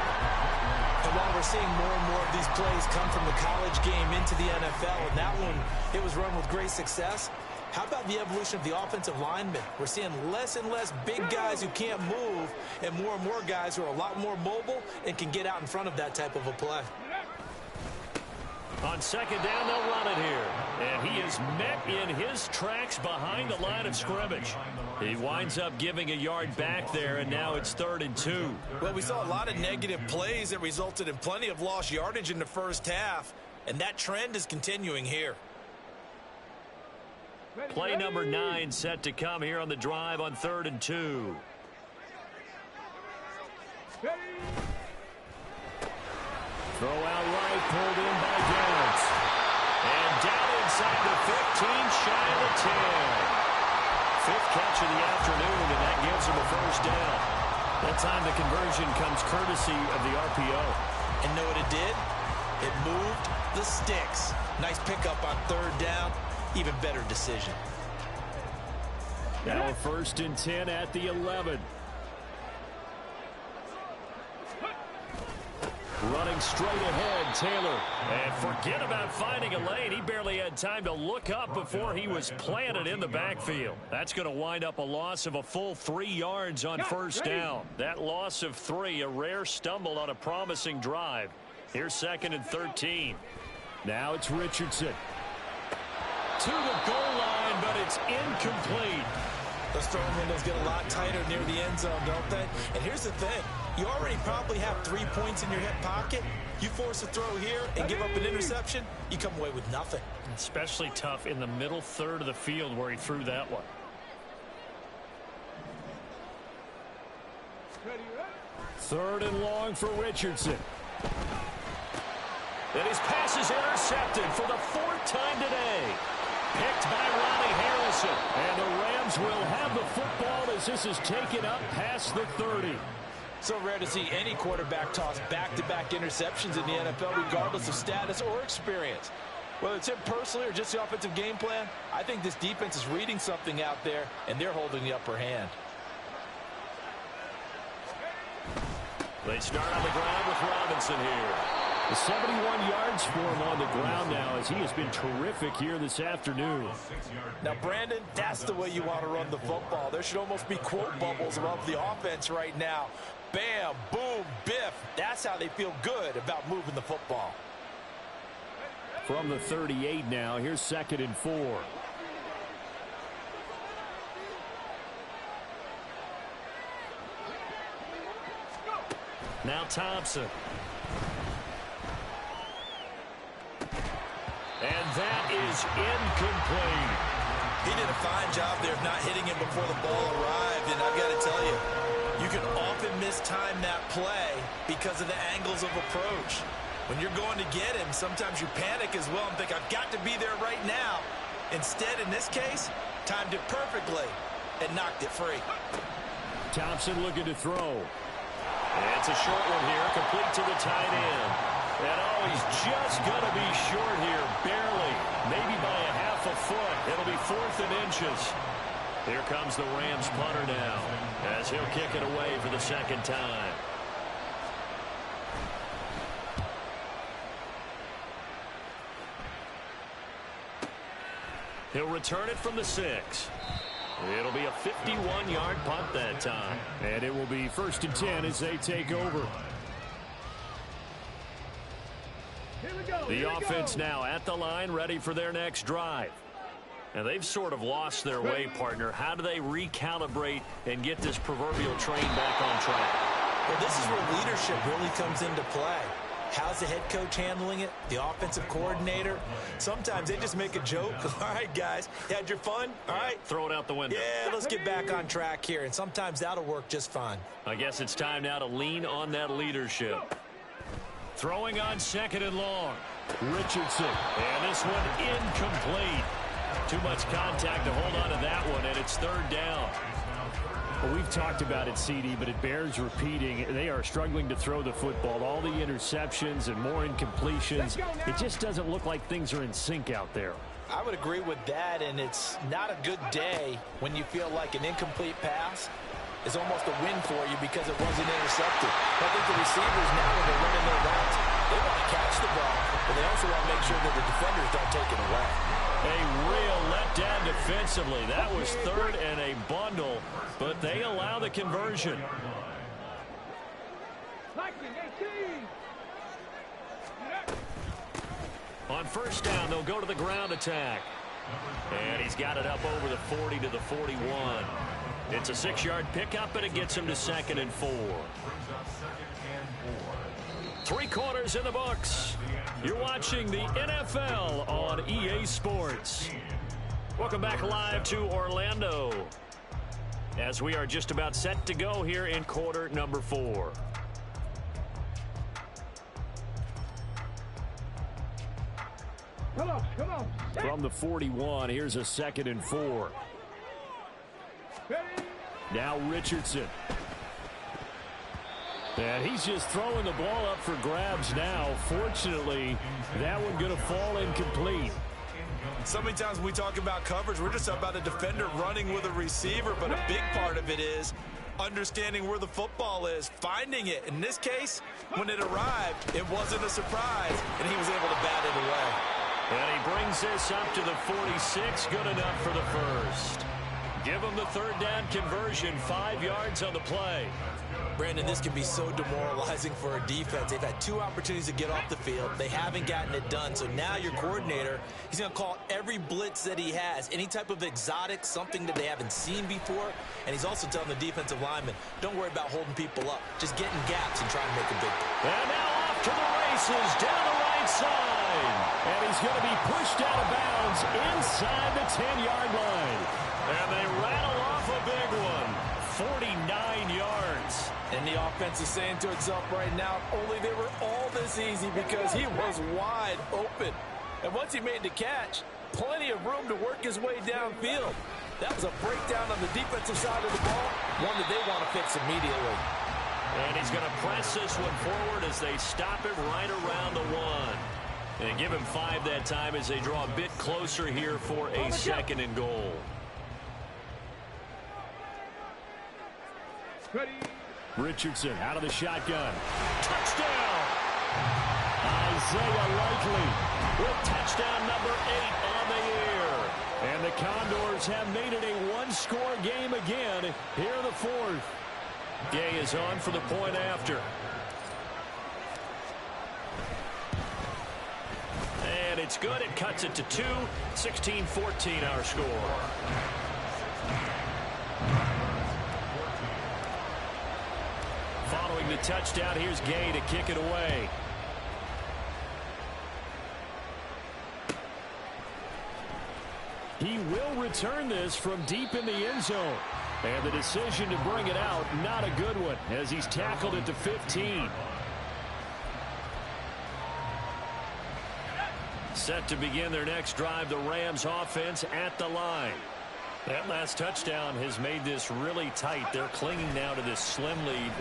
And while we're seeing more and more of these plays come from the college game into the NFL, and that one, it was run with great success, how about the evolution of the offensive linemen? We're seeing less and less big guys who can't move and more guys who are a lot more mobile and can get out in front of that type of a play. On 2nd down, they'll run it here. And he is met in his tracks behind the line of scrimmage. He winds up giving a yard back there, and now it's 3rd and 2. Well, we saw a lot of negative plays that resulted in plenty of lost yardage in the first half, and that trend is continuing here. Play number 9 set to come here on the drive on 3rd and 2. Throw out right, pulled in by Garrett. And down inside the 15, shy of the 10. 5th catch of the afternoon, and that gives him a 1st down. That time the conversion comes courtesy of the RPO. And know what it did? It moved the sticks. Nice pickup on 3rd down. Even better decision. Now a 1st and 10 at the 11. Running straight ahead, Taylor. And forget about finding a lane. He barely had time to look up before he was planted in the backfield. That's going to wind up a loss of a full 3 yards on 1st down. That loss of 3, a rare stumble on a promising drive. Here's 2nd and 13. Now it's Richardson. To the goal line, but it's incomplete. Those throwing windows get a lot tighter near the end zone, don't they? And here's the thing. You already probably have 3 points in your hip pocket. You force a throw here and give up an interception, you come away with nothing. Especially tough in the middle 3rd of the field where he threw that one. Third and long for Richardson. And his pass is intercepted for the 4th time today. Picked by Ronnie Harrison. And the Rams will have the football as this is taken up past the 30. So rare to see any quarterback toss back-to-back interceptions in the NFL, regardless of status or experience. Whether it's him personally or just the offensive game plan, I think this defense is reading something out there, and they're holding the upper hand. They start on the ground with Robinson here. 71 yards for him on the ground now as he has been terrific here this afternoon. Now, Brandon, that's the way you want to run the football. There should almost be quote bubbles above the offense right now. Bam, boom, biff. That's how they feel good about moving the football. From the 38 now, here's 2nd and 4. Now Thompson. And that is incomplete. He did a fine job there of not hitting him before the ball arrived, and I've got to tell you, you can often mistime that play because of the angles of approach. When you're going to get him, sometimes you panic as well and think, I've got to be there right now. Instead, in this case, timed it perfectly and knocked it free. Thompson looking to throw. And it's a short one here, complete to the tight end. And oh, he's just going to be short here, barely, maybe by a half a foot. It'll be 4th and inches. Here comes the Rams punter now, as he'll kick it away for the second time. He'll return it from the 6. It'll be a 51-yard punt that time. And it will be 1st and 10 as they take over. The offense now at the line, ready for their next drive. And they've sort of lost their way, partner. How do they recalibrate and get this proverbial train back on track? Well, this is where leadership really comes into play. How's the head coach handling it? The offensive coordinator? Sometimes they just make a joke. All right, guys, you had your fun? All right. Throw it out the window. Yeah, let's get back on track here. And sometimes that'll work just fine. I guess it's time now to lean on that leadership. Throwing on 2nd and long. Richardson. And this one incomplete. Too much contact to hold on to that one, and it's 3rd down. Well, we've talked about it, CD, but it bears repeating. They are struggling to throw the football. All the interceptions and more incompletions. It just doesn't look like things are in sync out there. I would agree with that, and it's not a good day when you feel like an incomplete pass is almost a win for you because it wasn't intercepted. I think the receivers now, when they're running their routes, they want to catch the ball, but they also want to make sure that the defenders don't take it away. A real letdown defensively. That was 3rd and a bundle, but they allow the conversion. On 1st down, they'll go to the ground attack. And he's got it up over the 40 to the 41. It's a 6-yard pickup, and it gets him to 2nd and 4. 3 quarters in the books. You're watching the NFL on EA Sports. Welcome back live to Orlando, as we are just about set to go here in quarter number 4. Come on. From the 41, here's a 2nd and 4. Now Richardson. And he's just throwing the ball up for grabs now. Fortunately, that one going to fall incomplete. So many times when we talk about coverage, we're just about a defender running with a receiver, but a big part of it is understanding where the football is, finding it. In this case, when it arrived, it wasn't a surprise, and he was able to bat it away. And he brings this up to the 46, good enough for the first. Give him the 3rd down conversion, 5 yards on the play. Brandon, this can be so demoralizing for a defense. They've had 2 opportunities to get off the field. They haven't gotten it done. So now your coordinator, he's going to call every blitz that he has, any type of exotic, something that they haven't seen before. And he's also telling the defensive lineman, don't worry about holding people up. Just get in gaps and try to make a big play. And now off to the races down the right side. And he's going to be pushed out of bounds inside the 10-yard line. And they rattle off a big one. 49 yards. And the offense is saying to itself right now, only they were all this easy because he was wide open. And once he made the catch, plenty of room to work his way downfield. That was a breakdown on the defensive side of the ball, one that they want to fix immediately. And he's going to press this one forward as they stop it right around the 1. And give him 5 that time as they draw a bit closer here for a 2nd and goal. Richardson out of the shotgun. Touchdown! Isaiah Likely with touchdown number 8 on the year. And the Condors have made it a 1-score game again here in the 4th. Gay is on for the point after. And it's good. It cuts it to 2. 16-14 our score. Following the touchdown, here's Gay to kick it away. He will return this from deep in the end zone. And the decision to bring it out, not a good one, as he's tackled it to 15. Set to begin their next drive, the Rams offense at the line. That last touchdown has made this really tight. They're clinging now to this slim lead.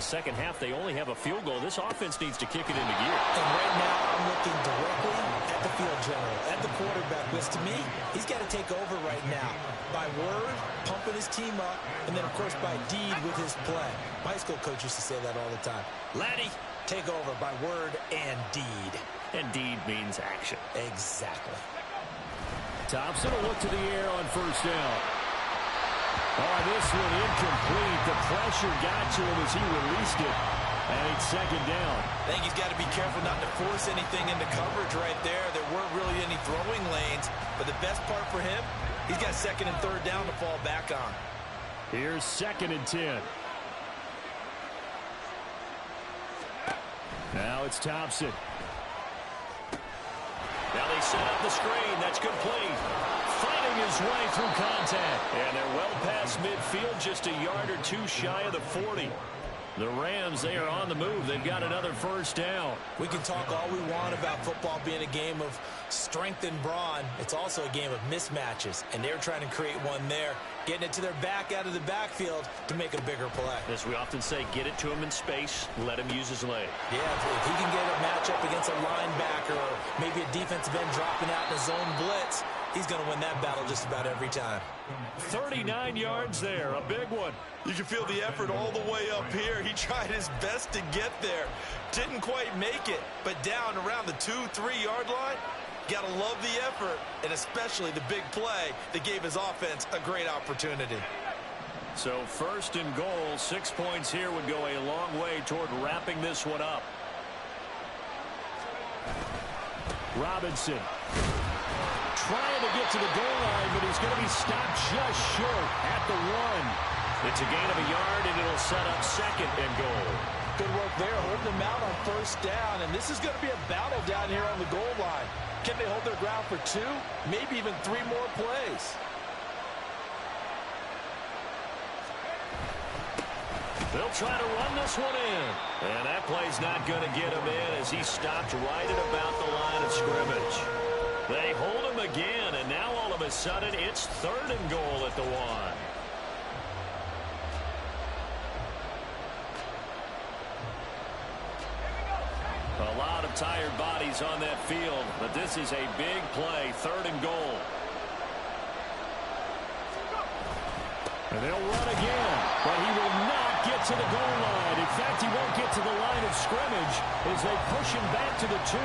Second half, they only have a field goal. This offense needs to kick it into gear. And right now, I'm looking directly at the field general, at the quarterback, because to me, he's got to take over right now. By word, pumping his team up, and then, of course, by deed with his play. My high school coach used to say that all the time. Laddie, take over by word and deed. And deed means action. Exactly. Thompson will look to the air on first down. Oh, this one incomplete. The pressure got to him as he released it. And it's second down. I think he's got to be careful not to force anything into coverage right there. There weren't really any throwing lanes. But the best part for him, he's got second and third down to fall back on. Here's 2nd and 10. Now it's Thompson. Now they set up the screen. That's complete. Fighting his way through contact. And they're well past midfield, just a yard or two shy of the 40. The Rams, they are on the move. They've got another first down. We can talk all we want about football being a game of strength and brawn. It's also a game of mismatches, and they're trying to create one there, getting it to their back out of the backfield to make a bigger play. As we often say, get it to him in space, let him use his leg. Yeah, if he can get a matchup against a linebacker or maybe a defensive end dropping out in a zone blitz, he's going to win that battle just about every time. 39 yards there, a big one. You can feel the effort all the way up here. He tried his best to get there. Didn't quite make it, but down around the 2-3 yard line, got to love the effort, and especially the big play that gave his offense a great opportunity. So 1st and goal, 6 points here would go a long way toward wrapping this one up. Robinson trying to get to the goal line, but he's going to be stopped just short at the 1. It's a gain of a yard, and it'll set up 2nd and goal. Good work there, holding them out on first down, and this is going to be a battle down here on the goal line. Can they hold their ground for 2, maybe even 3 more plays? They'll try to run this one in. And that play's not going to get him in as he stopped right at about the line of scrimmage. They hold him again, and now all of a sudden it's 3rd and goal at the 1. A lot of tired bodies on that field, but this is a big play, 3rd and goal. And they'll run again, but he will not get to the goal line. In fact, he won't get to the line of scrimmage as they push him back to the 2.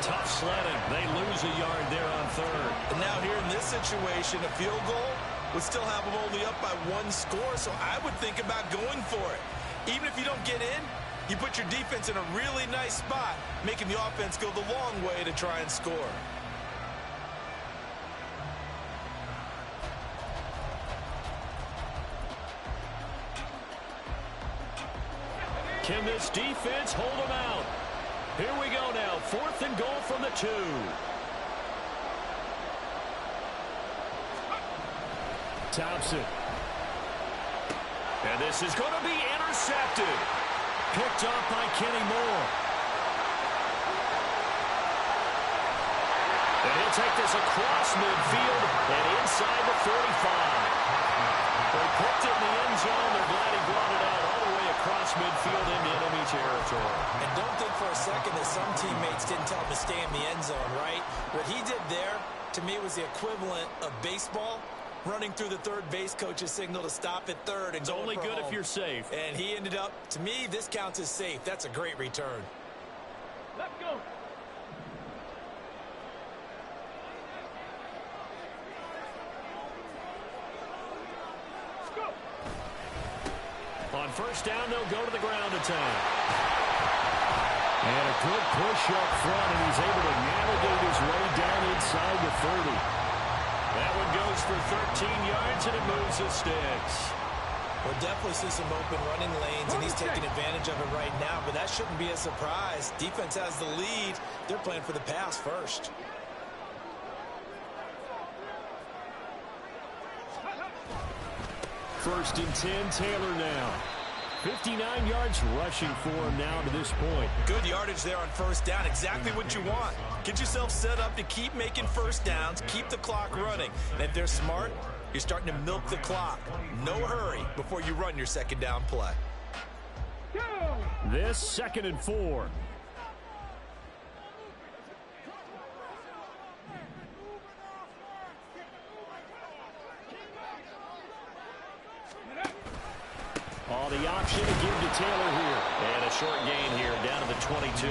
Tough sledding. They lose a yard there on 3rd. And now here in this situation, a field goal would still have them only up by 1 score, so I would think about going for it. Even if you don't get in, you put your defense in a really nice spot, making the offense go the long way to try and score. Can this defense hold them out? Here we go now. 4th and goal from the 2. Thompson. And this is going to be intercepted. Picked off by Kenny Moore. And he'll take this across midfield and inside the 45. They picked it in the end zone. They're glad he brought it out all the way across midfield into enemy territory. And don't think for a second that some teammates didn't tell him to stay in the end zone, right? What he did there, to me, was the equivalent of baseball running through the third base coach's signal to stop at 3rd. And it's only good if you're safe. And he ended up, to me, this counts as safe. That's a great return. Let's go. On first down, they'll go to the ground attack. And a good push up front, and he's able to navigate his way down inside the 30. That one goes for 13 yards, and it moves the sticks. We'll definitely see some open running lanes, and he's taking advantage of it right now, but that shouldn't be a surprise. Defense has the lead. They're playing for the pass first. First and 10, Taylor now. 59 yards rushing for him now to this point. Good yardage there on first down. Exactly what you want. Get yourself set up to keep making first downs, keep the clock running. And if they're smart, you're starting to milk the clock. No hurry before you run your second down play. This 2nd and 4. Oh, the option to give to Taylor here. And a short gain here down to the 22.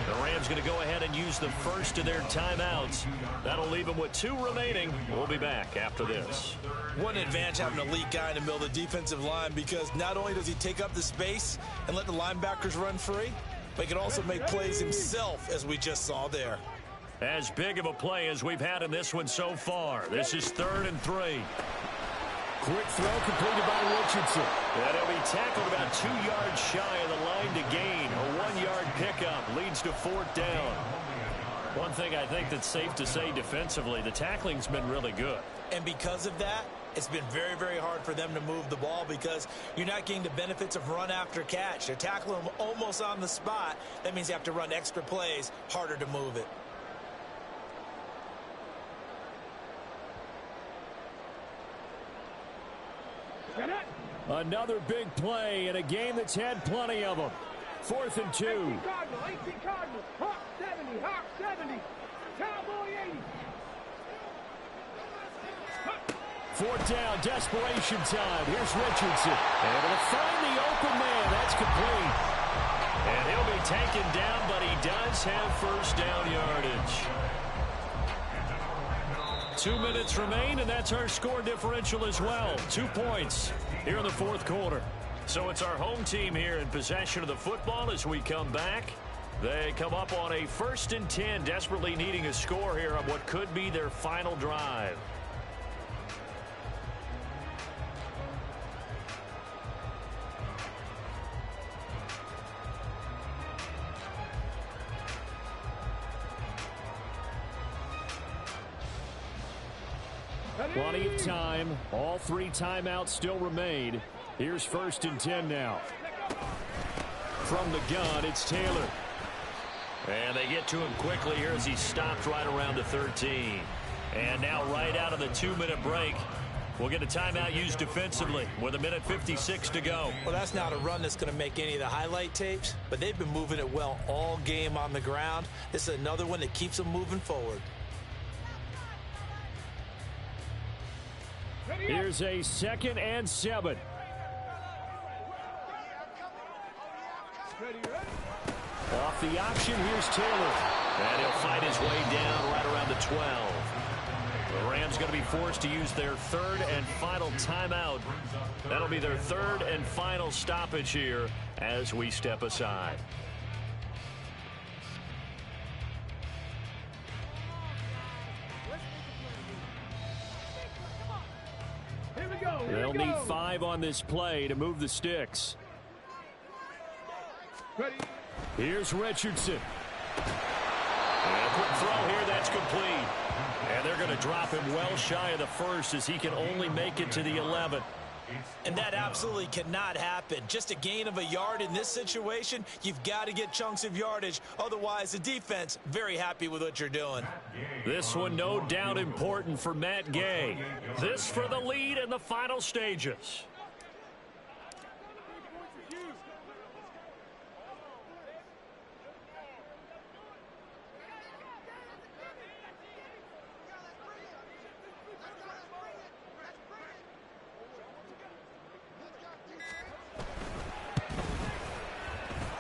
The Rams going to go ahead and use the first of their timeouts. That'll leave them with 2 remaining. We'll be back after this. What an advantage having an elite guy in the middle of the defensive line, because not only does he take up the space and let the linebackers run free, but he can also make plays himself, as we just saw there. As big of a play as we've had in this one so far. This is 3rd and 3. Quick throw completed by Richardson. And he'll be tackled about 2 yards shy of the line to gain. A 1-yard pickup leads to 4th down. One thing I think that's safe to say defensively, the tackling's been really good. And because of that, it's been very, very hard for them to move the ball, because you're not getting the benefits of run after catch. They're tackling them almost on the spot. That means you have to run extra plays, harder to move it. Another big play in a game that's had plenty of them. 4th and 2. 18 Cardinals, Hawk 70, Hawk 70, Cowboy 80. 4th down, desperation time. Here's Richardson. And to find the open man. That's complete. And he'll be taken down, but he does have first down yardage. 2 minutes remain, and that's our score differential as well. 2 points here in the 4th quarter. So it's our home team here in possession of the football as we come back. They come up on a 1st and 10, desperately needing a score here on what could be their final drive. Plenty of time. All 3 timeouts still remain. Here's 1st and 10 now. From the gun, it's Taylor. And they get to him quickly here as he stopped right around the 13. And now right out of the 2-minute break, we'll get a timeout used defensively with 1:56 to go. Well, that's not a run that's going to make any of the highlight tapes, but they've been moving it well all game on the ground. This is another one that keeps them moving forward. Here's a 2nd and 7. Off the option, here's Taylor. And he'll fight his way down right around the 12. The Rams going to be forced to use their 3rd and final timeout. That'll be their 3rd and final stoppage here as we step aside. They'll need 5 on this play to move the sticks. Here's Richardson. And a quick throw here, that's complete. And they're going to drop him well shy of the 1st as he can only make it to the 11. And that absolutely cannot happen. Just a gain of a yard in this situation, you've got to get chunks of yardage. Otherwise, the defense, very happy with what you're doing. This one no doubt important for Matt Gay. This for the lead in the final stages.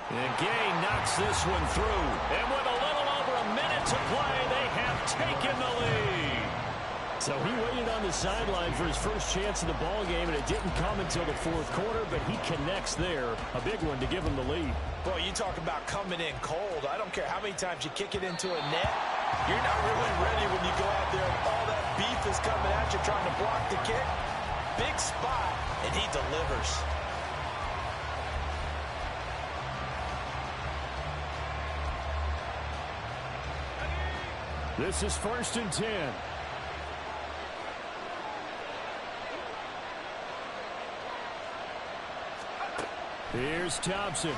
And Gay knocks this one through. And with a little over a minute to play, they have taken the lead. So he waited on the sideline for his first chance in the ball game, and it didn't come until the 4th quarter, but he connects there. A big one to give him the lead. Boy, you talk about coming in cold. I don't care how many times you kick it into a net. You're not really ready when you go out there and all that beef is coming at you trying to block the kick. Big spot, and he delivers. This is 1st and 10. Here's Thompson.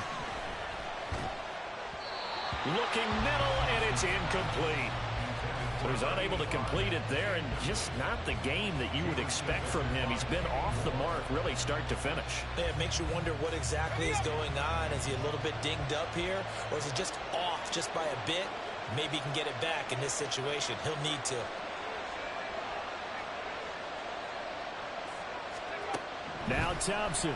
Looking middle, and it's incomplete. So he's unable to complete it there, and just not the game that you would expect from him. He's been off the mark really start to finish. Yeah, it makes you wonder what exactly is going on. Is he a little bit dinged up here, or is he just off just by a bit? Maybe he can get it back in this situation. He'll need to. Now Thompson.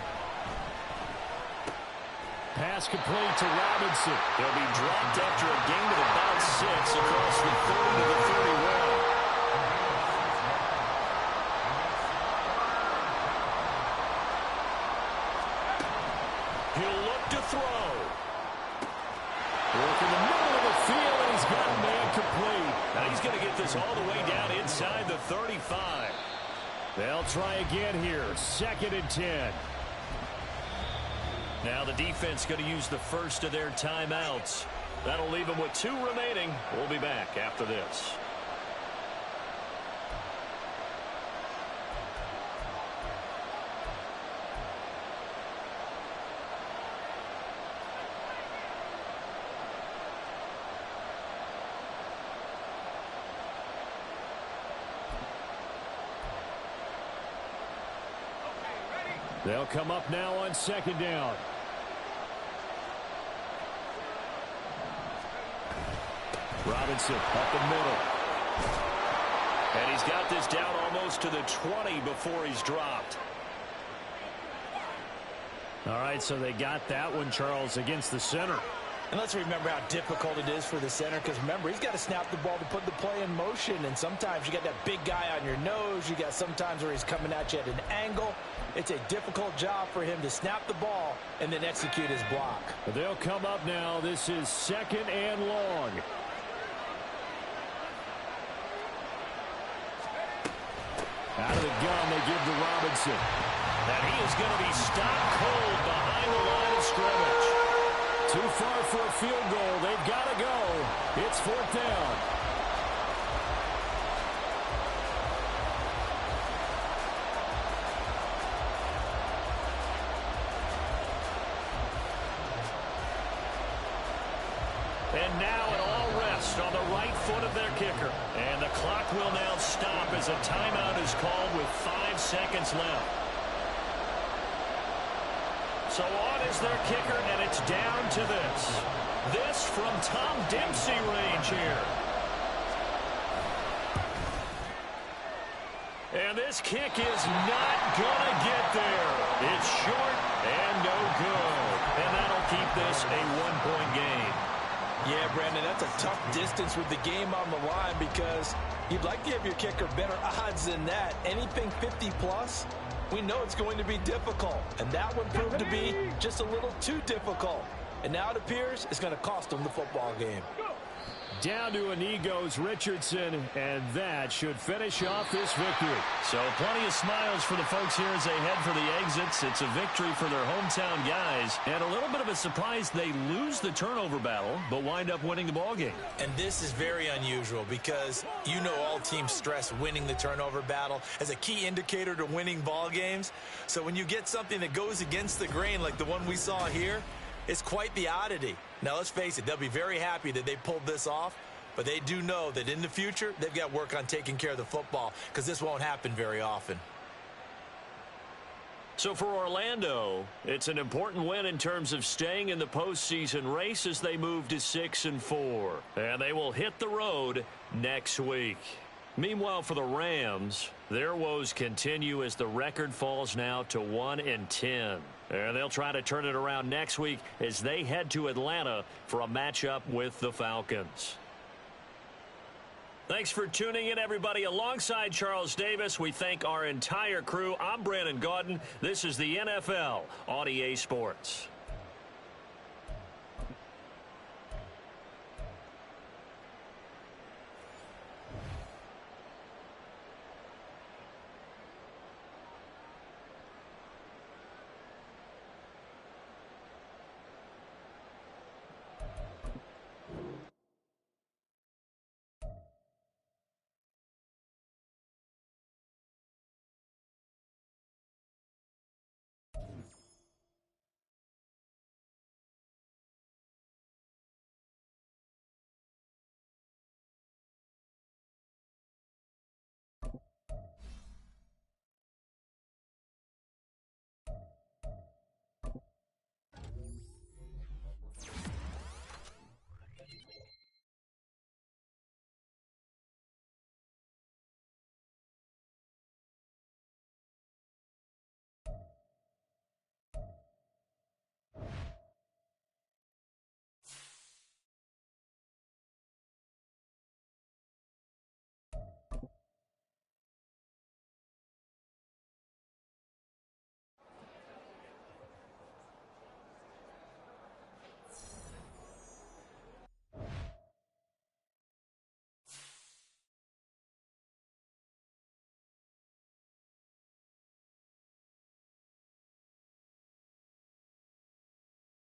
Pass complete to Robinson. He'll be dropped after a gain of about 6 across the 30 to the 31. He'll look to throw. Work in the middle of the field, and he's got a man complete. Now he's going to get this all the way down inside the 35. They'll try again here. 2nd and 10. Now the defense going to use the first of their timeouts. That'll leave them with 2 remaining. We'll be back after this. They'll come up now on 2nd down. Robinson up the middle. And he's got this down almost to the 20 before he's dropped. All right, so they got that one, Charles, against the center. And let's remember how difficult it is for the center, because remember, he's got to snap the ball to put the play in motion, and sometimes you got that big guy on your nose. You got sometimes where he's coming at you at an angle. It's a difficult job for him to snap the ball and then execute his block. But they'll come up now. This is 2nd and long. Out of the gun, they give to Robinson. And he is going to be stopped cold behind the line of scrimmage. Too far for a field goal. They've got to go. It's 4th down. And now an all rest on the right foot of their kicker. And the clock will now stop as a timeout is called with 5 seconds left. So on is their kicker, and it's down to this. This from Tom Dempsey range here. And this kick is not going to get there. It's short and no good. And that'll keep this a 1-point game. Yeah, Brandon, that's a tough distance with the game on the line, because you'd like to give your kicker better odds than that. Anything 50-plus, we know it's going to be difficult. And that one proved to be just a little too difficult. And now it appears it's going to cost them the football game. Down to a knee goes Richardson, and that should finish off this victory. So plenty of smiles for the folks here as they head for the exits. It's a victory for their hometown guys. And a little bit of a surprise, they lose the turnover battle, but wind up winning the ball game. And this is very unusual, because you know all teams stress winning the turnover battle as a key indicator to winning ball games. So when you get something that goes against the grain like the one we saw here, it's quite the oddity. Now, let's face it, they'll be very happy that they pulled this off, but they do know that in the future, they've got work on taking care of the football, because this won't happen very often. So for Orlando, it's an important win in terms of staying in the postseason race as they move to 6-4. And they will hit the road next week. Meanwhile, for the Rams, their woes continue as the record falls now to 1-10. And they'll try to turn it around next week as they head to Atlanta for a matchup with the Falcons. Thanks for tuning in, everybody. Alongside Charles Davis, we thank our entire crew. I'm Brandon Gaudin. This is the NFL on EA Sports.